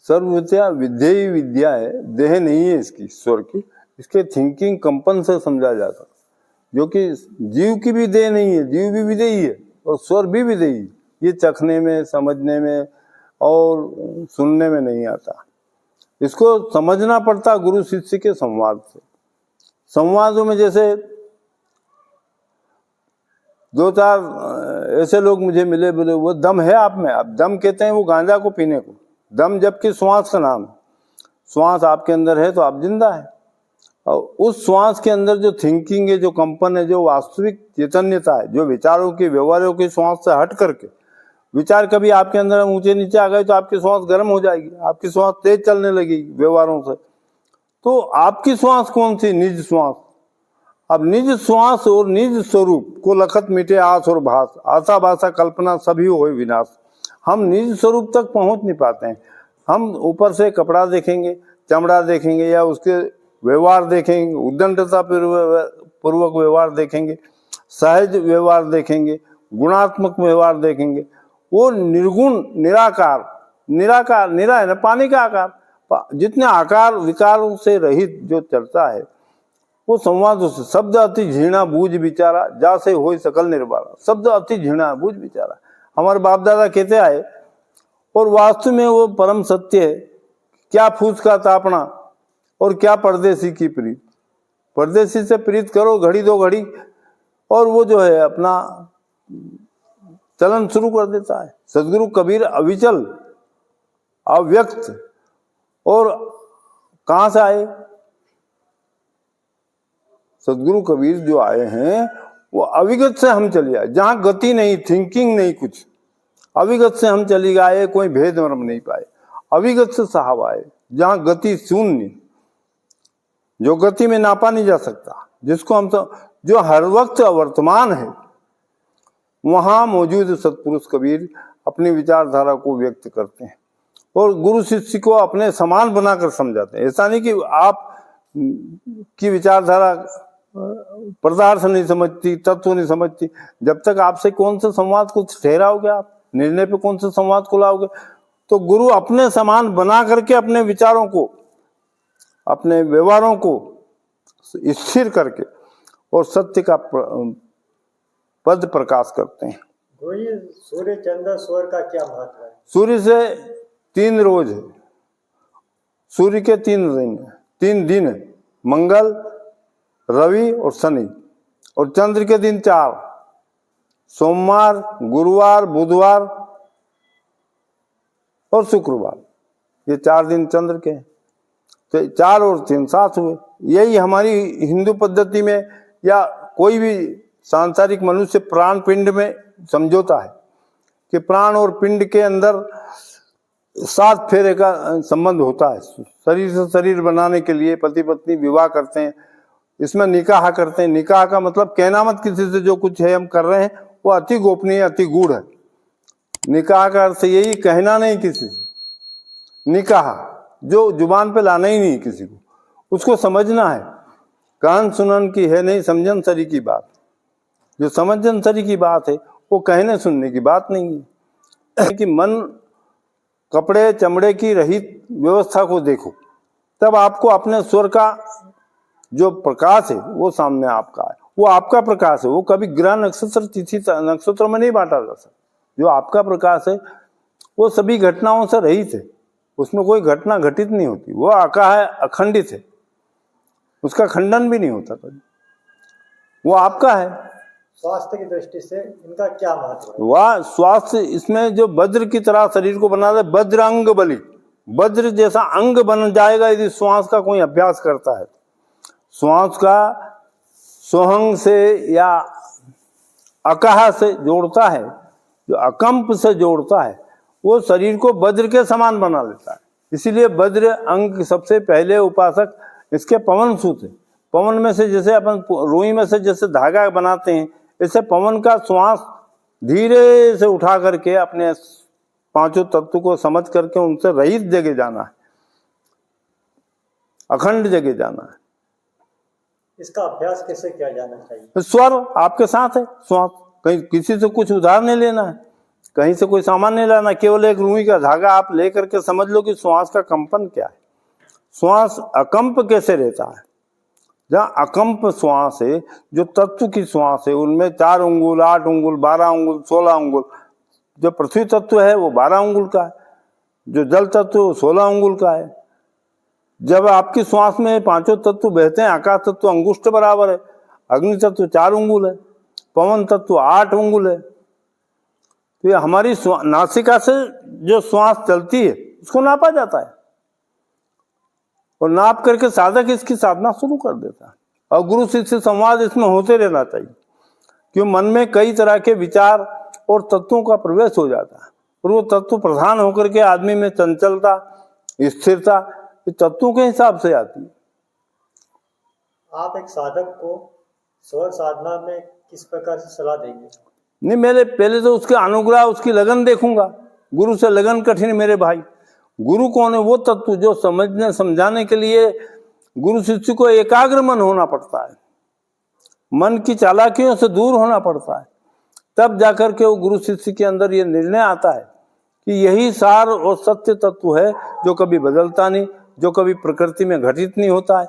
सर्वविद्या विद्येय विद्या है, देह नहीं है इसकी, स्वर की। इसके थिंकिंग कंपन से समझा जाता, जो कि जीव की भी देह नहीं है, जीव भी विदेही है और स्वर भी विदेही। ये चखने में, समझने में और सुनने में नहीं आता। इसको समझना पड़ता गुरु शिष्य के संवाद से। संवादों में जैसे दो चार ऐसे लोग मुझे मिले, बोले वो दम है आप में। अब दम कहते हैं वो गांजा को पीने को, दम जबकि श्वास का नाम है। श्वास आपके अंदर है तो आप जिंदा है। और उस श्वास के अंदर जो थिंकिंग है, जो कंपन है, जो वास्तविक चैतन्यता है, जो विचारों की, व्यवहारों की श्वास से हट करके, विचार कभी आपके अंदर ऊंचे नीचे आ गए तो आपकी श्वास गर्म हो जाएगी, आपकी श्वास तेज चलने लगेगी व्यवहारों से। तो आपकी श्वास कौन सी? निज श्वास। अब निज श्वास और निज स्वरूप को लखत मिटे आस और भास, आशा भाषा कल्पना सभी होए विनाश। हम निज स्वरूप तक पहुंच नहीं पाते हैं। हम ऊपर से कपड़ा देखेंगे, चमड़ा देखेंगे, या उसके व्यवहार देखेंगे, उद्दंडता पूर्वक व्यवहार देखेंगे, सहज व्यवहार देखेंगे, गुणात्मक व्यवहार देखेंगे। वो निर्गुण, निराकार, निराकार, निरा है ना पानी का आकार, जितने आकार विकारों से रहित जो चलता है वो संवाद से। शब्द अति झीणा बूझ विचारा, जा से होय सकल निर्वारा। शब्द अति झीणा बूझ विचारा, हमारे बाप दादा कहते आए, और वास्तव में वो परम सत्य है। क्या फूस का तापना और क्या परदेसी की प्रीत। परदेसी से प्रीत करो घड़ी दो घड़ी, और वो जो है अपना चलन शुरू कर देता है। सदगुरु कबीर अविचल, अव्यक्त, और कहां से आए? सदगुरु कबीर जो आए हैं वो अविगत से हम चले आए, जहां गति नहीं, थिंकिंग नहीं कुछ। अविगत से हम चली गए, कोई भेद मर्म नहीं पाए। अविगत से साहब आए, जहां गति शून्य, जो गति में नापा नहीं जा सकता, जिसको हम जो हर वक्त वर्तमान है, वहां मौजूद सतपुरुष कबीर अपनी विचारधारा को व्यक्त करते हैं और गुरु शिष्य को अपने समान बनाकर समझाते हैं। ऐसा नहीं कि आप की विचारधारा पदार्थ नहीं समझती, तत्व नहीं समझती। जब तक आपसे कौन से संवाद को ठहराओगे, आप निर्णय पे कौन से संवाद को लाओगे? तो गुरु अपने समान बना करके अपने विचारों को, अपने व्यवहारों को स्थिर करके और सत्य का पद प्रकाश करते हैं। सूर्य चंद्र स्वर का क्या महत्व है? सूर्य से 3 रोज है, सूर्य के 3 दिन है, मंगल, रवि और शनि, और चंद्र के दिन 4, सोमवार, गुरुवार, बुधवार और शुक्रवार। ये 4 दिन चंद्र के हैं। तो 4 और 3 7 हुए। यही हमारी हिंदू पद्धति में या कोई भी सांसारिक मनुष्य प्राण पिंड में समझौता है कि प्राण और पिंड के अंदर 7 फेरे का संबंध होता है। शरीर से शरीर बनाने के लिए पति पत्नी विवाह करते हैं, इसमें निकाह करते हैं। निकाह का मतलब कहना मत किसी से, जो कुछ है हम कर रहे हैं वो अति गोपनीय, अति गूढ़ है। निकाह का अर्थ यही, कहना नहीं किसी से। निकाह जो जुबान पे लाना ही नहीं किसी को, उसको समझना है। कान सुनन की है नहीं, समझन सरी की बात। जो समझन सरी की बात है वो कहने सुनने की बात नहीं है। कि मन कपड़े चमड़े की रहित व्यवस्था को देखो, तब आपको अपने स्वर का जो प्रकाश है वो सामने आपका है, वो आपका प्रकाश है। वो कभी ग्रह नक्षत्र तिथि नक्षत्र में नहीं बांटा जा सकता। जो आपका प्रकाश है वो सभी घटनाओं से रहित है, उसमें कोई घटना घटित नहीं होती। वो आका है, अखंडित है, उसका खंडन भी नहीं होता कभी, वो आपका है। स्वास्थ्य की दृष्टि से इनका क्या महत्व है? वह स्वास्थ्य, इसमें जो वज्र की तरह शरीर को बना दे, वज्र अंग बलि, वज्र जैसा अंग बन जाएगा यदि श्वास का कोई अभ्यास करता है। श्वास का सोहंग से या अकह से जोड़ता है, जो अकंप से जोड़ता है, वो शरीर को वज्र के समान बना लेता है। इसीलिए वज्र अंग सबसे पहले उपासक इसके पवन सूत है। पवन में से जैसे अपन रुई में से जैसे धागा बनाते हैं, ऐसे पवन का श्वास धीरे से उठा करके अपने 5 तत्व को समझ करके उनसे रहित जगह जाना है, अखंड जगह जाना है। इसका अभ्यास कैसे किया जाना चाहिए? स्वर आपके साथ है, श्वास, कहीं किसी से कुछ उधार नहीं लेना है। कहीं से कोई सामान नहीं लाना, केवल एक रुई का धागा आप लेकर के समझ लो कि श्वास का कंपन क्या है, श्वास अकंप कैसे रहता है। जहाँ अकंप श्वास है, जो तत्व की श्वास है, उनमें 4 अंगुल, 8 अंगुल, 12 अंगुल, 16 अंगुल। जो पृथ्वी तत्व है वो 12 अंगुल का है, जो जल तत्व वो 16 अंगुल का है। जब आपकी श्वास में 5 तत्व बहते हैं, आकाश तत्व अंगुष्ठ बराबर है, अग्नि तत्व 4 अंगुल है, पवन तत्व 8 अंगुल है। तो ये हमारी नासिका से जो श्वास चलती है उसको नापा जाता है, और नाप करके साधक इसकी साधना शुरू कर देता है। और गुरु शिष्य संवाद इसमें होते रहना चाहिए, क्यों मन में कई तरह के विचार और तत्वों का प्रवेश हो जाता है, और वो तत्व प्रधान होकर के आदमी में चंचलता, स्थिरता, ये तत्वों के हिसाब से आती है। आप एक साधक को स्वर साधना में किस प्रकार से सलाह देंगे? नहीं, मेरे पहले तो उसके अनुग्रह, उसकी लगन देखूंगा। गुरु से लगन कठिन मेरे भाई। गुरु कौन है? वो तत्व जो समझने समझाने के लिए गुरु शिष्य को एकाग्र मन होना पड़ता है, मन की चालाकियों से दूर होना पड़ता है, तब जाकर के वो गुरु शिष्य के अंदर ये निर्णय आता है कि यही सार और सत्य तत्व है, जो कभी बदलता नहीं, जो कभी प्रकृति में घटित नहीं होता है,